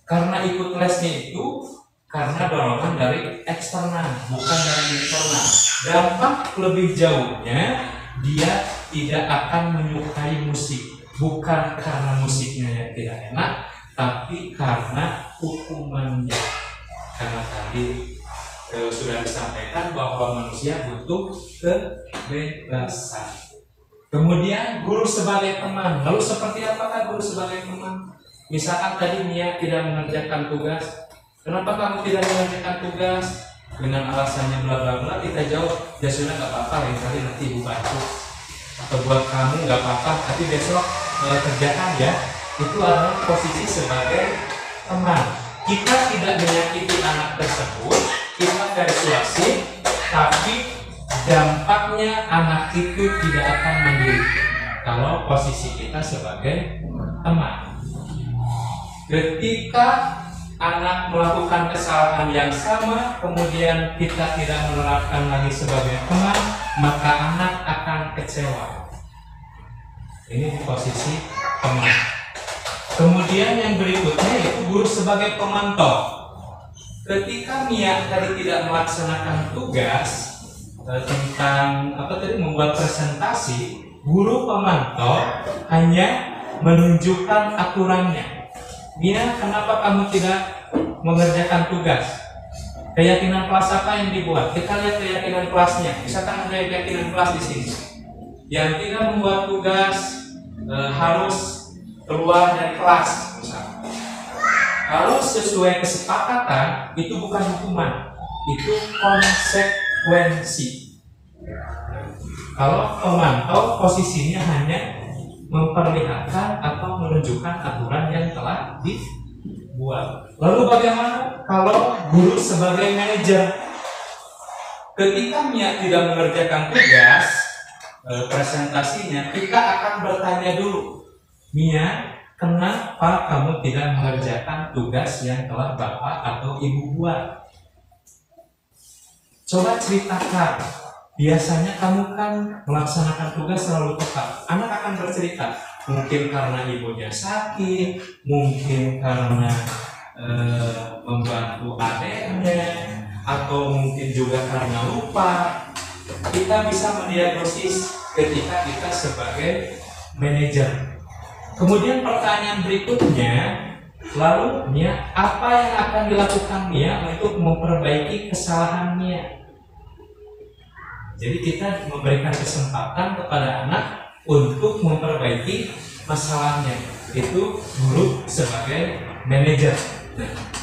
Karena ikut lesnya itu karena dorongan dari eksternal, bukan dari internal. Dampak lebih jauhnya, dia tidak akan menyukai musik, bukan karena musiknya yang tidak enak, tapi karena hukumannya. Karena tadi sudah disampaikan bahwa manusia butuh kebebasan. Kemudian guru sebagai teman. Lalu seperti apakah guru sebagai teman? Misalkan tadi Mia tidak mengerjakan tugas, kenapa kamu tidak mengerjakan tugas? Dengan alasannya bla bla bla, kita jawab, ya sudah nggak apa-apa, lain kali nanti ibu bantu. Atau buat kamu nggak apa-apa, tapi besok kerjakan ya. Itu adalah posisi sebagai teman. Kita tidak menyakiti anak tersebut, kita persuasif, tapi dampaknya anak itu tidak akan menderita kalau posisi kita sebagai teman. Ketika anak melakukan kesalahan yang sama, kemudian kita tidak menerapkan lagi sebagai teman, maka anak akan kecewa. Ini di posisi teman. Kemudian yang berikutnya yaitu guru sebagai pemantau. Ketika Mia tadi tidak melaksanakan tugas tentang membuat presentasi, guru pemantau hanya menunjukkan aturannya. Mia, kenapa kamu tidak mengerjakan tugas? Keyakinan kelas apa yang dibuat? Kita lihat keyakinan kelasnya. Misalkan ada keyakinan kelas di sini, yang tidak membuat tugas harus keluar dari kelas, misalkan. Kalau sesuai kesepakatan, itu bukan hukuman, itu frekuensi. Kalau pemantau posisinya hanya memperlihatkan atau menunjukkan aturan yang telah dibuat. Lalu bagaimana kalau guru sebagai manajer? Ketika Mia tidak mengerjakan tugas presentasinya, kita akan bertanya dulu, Mia, kenapa kamu tidak mengerjakan tugas yang telah Bapak atau Ibu buat? Coba ceritakan. Biasanya kamu kan melaksanakan tugas selalu tepat. Anak akan bercerita, mungkin karena ibunya sakit, mungkin karena membantu adiknya, atau mungkin juga karena lupa. Kita bisa mendiagnosis ketika kita sebagai manajer. Kemudian pertanyaan berikutnya, lalu Mia, apa yang akan dilakukan Mia untuk memperbaiki kesalahan Mia? Jadi kita memberikan kesempatan kepada anak untuk memperbaiki masalahnya. Itu guru sebagai manajer.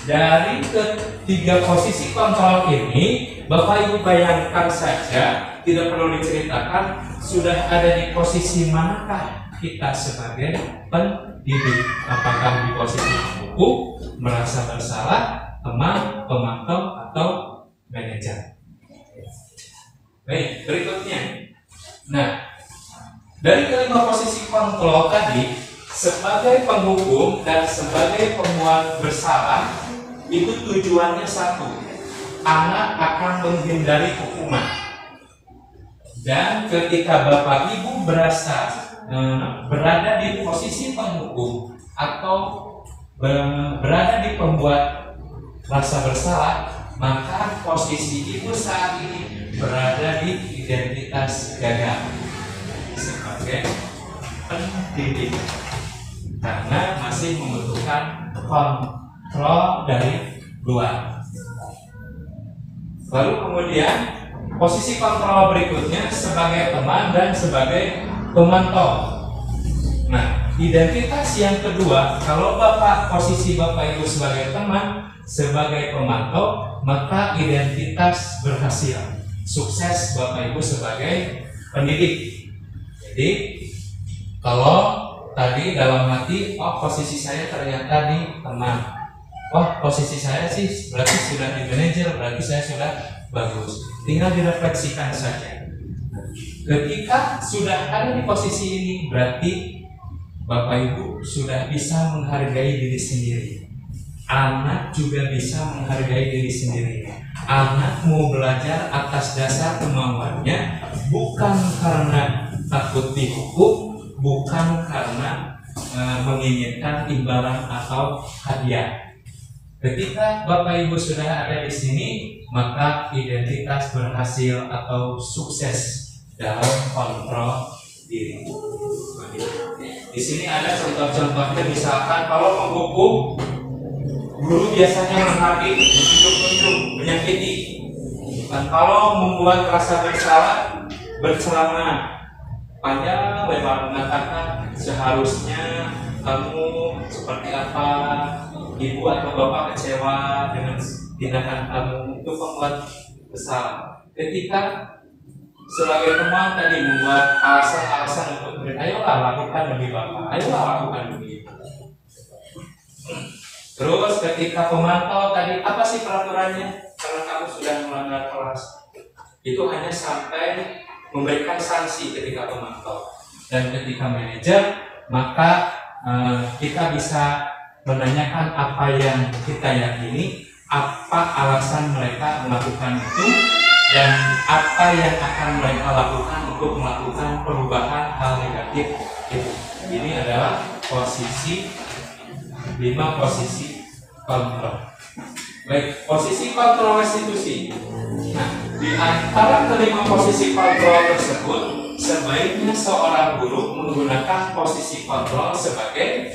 Dari ketiga posisi kontrol ini, Bapak Ibu bayangkan saja, tidak perlu diceritakan, sudah ada di posisi manakah kita sebagai pendidik? Apakah di posisi pembuku, merasa bersalah, teman, pemantau, atau manajer? Baik, berikutnya. Nah, dari kelima posisi kontrol tadi, sebagai penghukum dan sebagai pemuat bersalah, itu tujuannya satu. Anak akan menghindari hukuman. Dan ketika Bapak Ibu berada di posisi penghukum atau berada di pembuat rasa bersalah, maka posisi Ibu saat ini berada di identitas gagal sebagai pendidik karena masih membutuhkan kontrol dari luar. Lalu kemudian posisi kontrol berikutnya sebagai teman dan sebagai pemantau. Nah, identitas yang kedua, kalau posisi Bapak Ibu sebagai teman, sebagai pemantau, maka identitas berhasil. Sukses Bapak Ibu sebagai pendidik. Jadi kalau tadi dalam hati, oh posisi saya ternyata di teman, oh posisi saya sih berarti sudah di manajer, berarti saya sudah bagus. Tinggal direfleksikan saja. Ketika sudah ada di posisi ini, berarti Bapak Ibu sudah bisa menghargai diri sendiri. Anak juga bisa menghargai diri sendiri. Anak mau belajar atas dasar kemauannya, bukan karena takut dihukum, bukan karena menginginkan imbalan atau hadiah. Ketika Bapak Ibu sudah ada di sini, maka identitas berhasil atau sukses dalam kontrol diri. Di sini ada contoh-contohnya, misalkan kalau menghukum, guru biasanya menghakimi, menunjuk-nunjuk, menyakiti. Dan kalau membuat rasa bersalah, berceramah panjang lebar mengatakan seharusnya kamu seperti apa, ibu atau bapak kecewa dengan tindakan kamu, itu membuat bersalah. Ketika sebagai teman tadi membuat alasan-alasan untuk ayolah lakukan demi bapak, ayolah lakukan demi ibu. Terus ketika pemantau tadi, apa sih peraturannya? Karena kamu sudah melanggar kelas, itu hanya sampai memberikan sanksi ketika pemantau. Dan ketika manajer, maka kita bisa menanyakan apa yang kita yakini, apa alasan mereka melakukan itu, dan apa yang akan mereka lakukan untuk melakukan perubahan hal negatif itu. Ini adalah posisi 5 posisi kontrol. Baik, posisi kontrol restitusi. Nah, di antara kelima posisi kontrol tersebut, sebaiknya seorang guru menggunakan posisi kontrol sebagai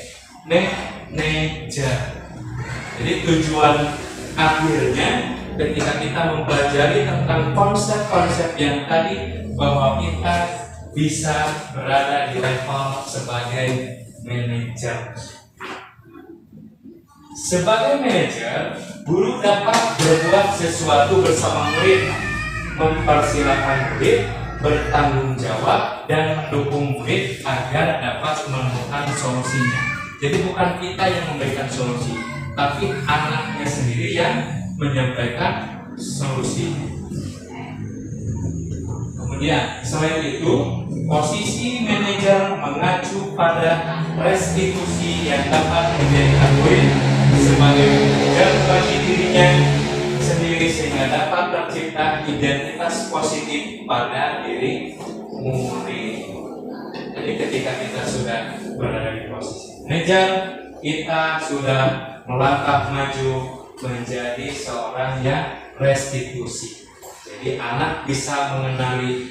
manajer. Jadi tujuan akhirnya ketika kita mempelajari tentang konsep-konsep yang tadi, bahwa kita bisa berada di level sebagai manajer. Sebagai manajer, guru dapat berbuat sesuatu bersama murid mempersilahkan murid bertanggung jawab dan mendukung murid agar dapat menemukan solusinya. Jadi bukan kita yang memberikan solusi, tapi anaknya sendiri yang menyampaikan solusi. Kemudian selain itu, posisi manajer mengacu pada restitusi yang dapat menjadikan murid sebagai manajer bagi dirinya sendiri sehingga dapat tercipta identitas positif pada diri murid. Jadi ketika kita sudah berada di posisi manajer, kita sudah melangkah maju menjadi seorang yang restitusi. Jadi anak bisa mengenali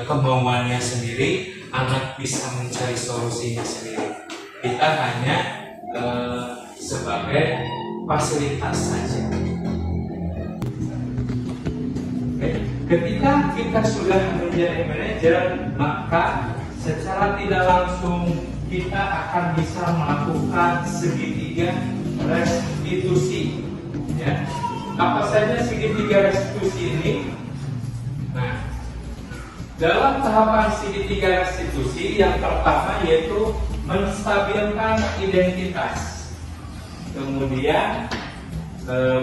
kemauannya sendiri, anak bisa mencari solusinya sendiri. Kita hanya sebagai fasilitas saja. Ketika kita sudah menjadi manajer, maka secara tidak langsung kita akan bisa melakukan segitiga restitusi. Ya. Apa saja segitiga restitusi ini? Nah, dalam tahapan segitiga restitusi yang pertama yaitu menstabilkan identitas, kemudian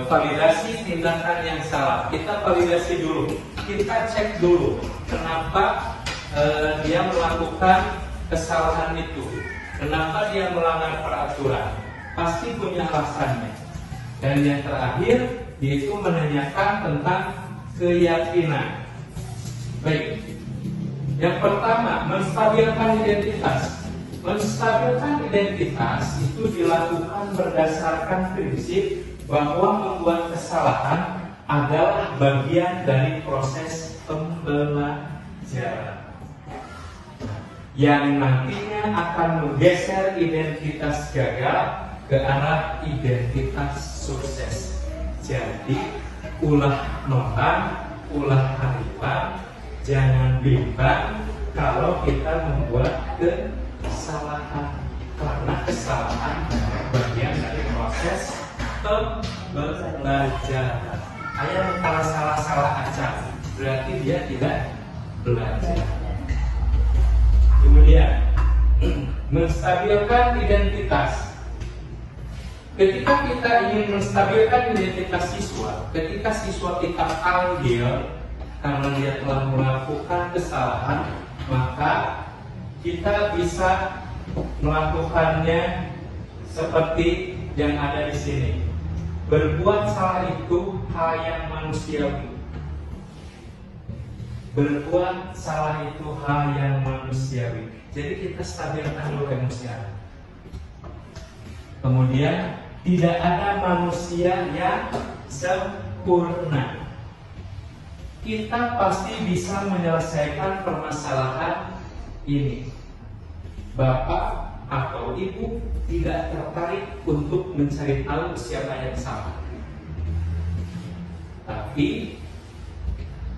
validasi tindakan yang salah. Kita validasi dulu, kita cek dulu kenapa dia melakukan kesalahan itu, kenapa dia melanggar peraturan, pasti punya alasannya. Dan yang terakhir yaitu menanyakan tentang keyakinan. Baik, yang pertama menstabilkan identitas. Menstabilkan identitas itu dilakukan berdasarkan prinsip bahwa membuat kesalahan adalah bagian dari proses pembelajaran yang nantinya akan menggeser identitas gagal ke arah identitas sukses. Jadi ulah nolan, ulah harifan, jangan bimbang kalau kita membuat kesalahan, karena kesalahan bagian dari proses pembelajaran. Ayah kalau salah-salah aja berarti dia tidak belajar. Kemudian menstabilkan identitas. Ketika kita ingin menstabilkan identitas siswa, ketika siswa kita panggil karena dia telah melakukan kesalahan, maka kita bisa melakukannya seperti yang ada di sini. Berbuat salah itu hal yang manusiawi. Berbuat salah itu hal yang manusiawi. Jadi kita stabilkan dulu emosi. Kemudian tidak ada manusia yang sempurna. Kita pasti bisa menyelesaikan permasalahan ini. Bapak atau ibu tidak tertarik untuk mencari tahu siapa yang salah. Tapi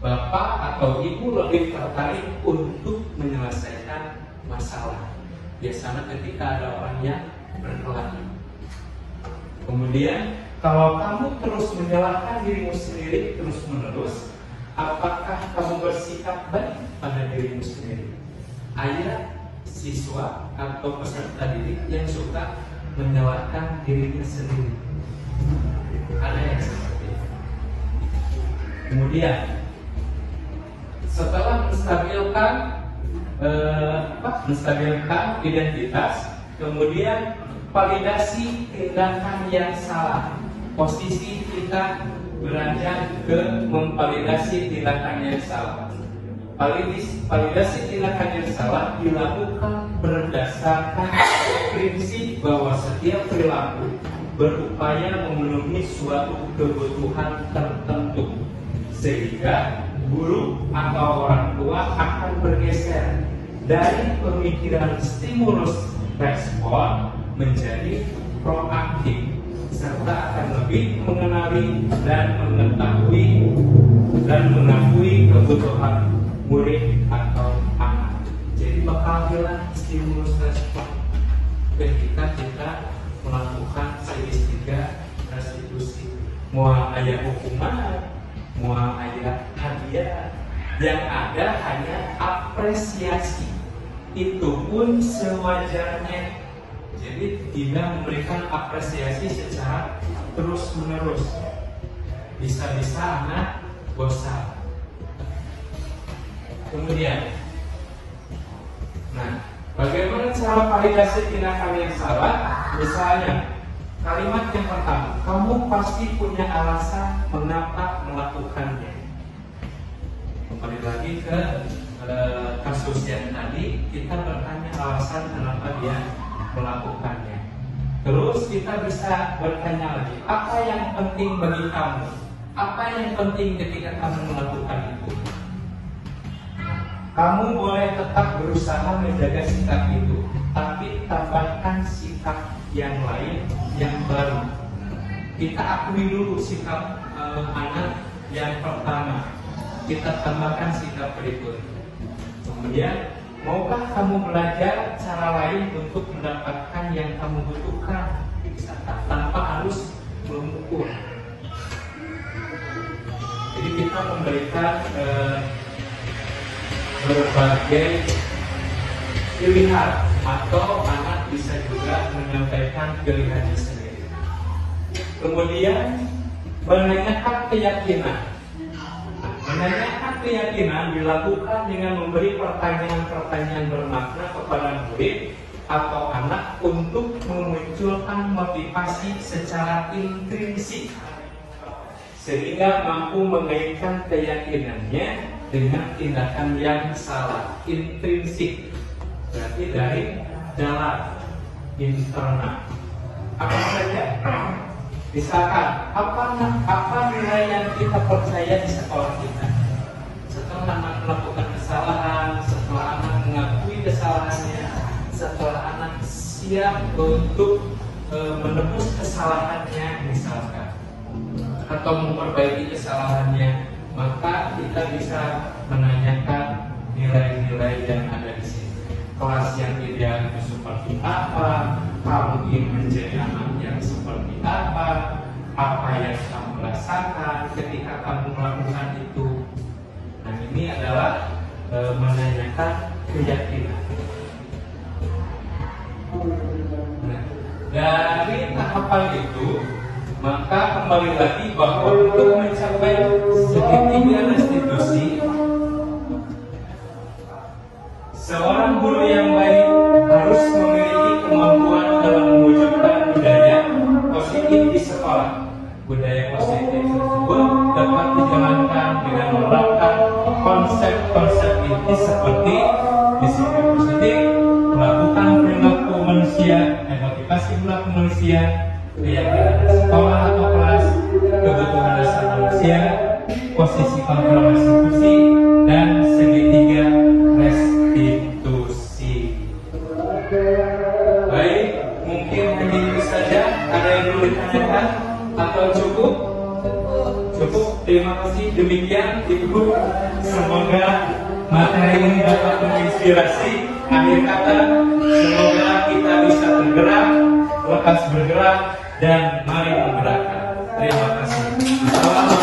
bapak atau ibu lebih tertarik untuk menyelesaikan masalah. Biasanya ketika ada orang yang berkelahi. Kemudian kalau kamu terus menyalahkan dirimu sendiri terus menerus, apakah kamu bersikap baik pada dirimu sendiri? Ayah siswa atau peserta didik yang suka menyalahkan dirinya sendiri. Ada yang seperti itu. Kemudian setelah menstabilkan identitas, kemudian validasi tindakan yang salah. Posisi kita beranjak ke memvalidasi tindakan yang salah. Validasi tindakan yang salah dilakukan berdasarkan prinsip bahwa setiap perilaku berupaya memenuhi suatu kebutuhan tertentu, sehingga guru atau orang tua akan bergeser dari pemikiran stimulus respon menjadi proaktif, serta akan lebih mengenali dan mengetahui dan mengakui kebutuhan murid atau anak. Jadi bakal hilang stimulus respon ketika kita melakukan segitiga restitusi. Mau ayah hukuman, mual aja hadiah. Yang ada hanya apresiasi. Itu pun sewajarnya. Jadi tidak memberikan apresiasi secara terus-menerus. Bisa-bisa anak bosan. Kemudian, nah, bagaimana cara validasi tindakan yang salah? Misalnya, kalimat yang pertama, kamu pasti punya alasan mengapa melakukannya. Kembali lagi ke kasus yang tadi, kita bertanya alasan kenapa dia melakukannya. Terus kita bisa bertanya lagi, apa yang penting bagi kamu? Apa yang penting ketika kamu melakukan itu? Kamu boleh tetap berusaha menjaga sikap itu, tapi tambahkan sikap yang lain yang baru. Kita akui dulu sikap anak yang pertama, kita tambahkan sikap berikutnya. Kemudian, maukah kamu belajar cara lain untuk mendapatkan yang kamu butuhkan, tanpa harus mengukur. Jadi kita memberikan berbagai pilihan, atau anak bisa juga menyampaikan pilihannya sendiri. Kemudian menanyakan keyakinan. Menanyakan keyakinan dilakukan dengan memberi pertanyaan-pertanyaan bermakna kepada murid atau anak untuk memunculkan motivasi secara intrinsik, sehingga mampu mengaitkan keyakinannya dengan tindakan yang salah. Intrinsik berarti dari dalam, internal. Apa saja? Misalkan, apa nilai yang kita percaya di sekolah kita? Setelah anak melakukan kesalahan, setelah anak mengakui kesalahannya, setelah anak siap untuk menebus kesalahannya misalkan, atau memperbaiki kesalahannya, maka kita bisa menanyakan nilai-nilai yang ada di sini. Kelas yang ideal itu seperti apa? Kamu ingin menjadi anak yang seperti apa? Apa yang kamu rasakan ketika kamu melakukan itu? Nah, ini adalah menanyakan keyakinan. Nah, dari tahapan itu, maka kembali lagi bahwa untuk mencapai segitiga restitusi, seorang guru yang baik harus memiliki kemampuan dalam mewujudkan budaya positif di sekolah. Budaya positif tersebut dapat dijalankan dengan menerapkan konsep-konsep inti seperti disiplin positif, melakukan perilaku manusia, motivasi perilaku manusia, keyakinan sekolah atau kelas, kebutuhan dasar manusia, posisi kontrol restitusi, dan segitiga restitusi. Baik, mungkin hanya itu saja. Ada yang perlu ditanyakan atau cukup? Cukup. Terima kasih. Demikian Ibu. Semoga materi ini dapat menginspirasi. Akhir kata, semoga kita bisa bergerak, lekas bergerak, dan mari menggerakkan. Terima kasih. Assalamualaikum.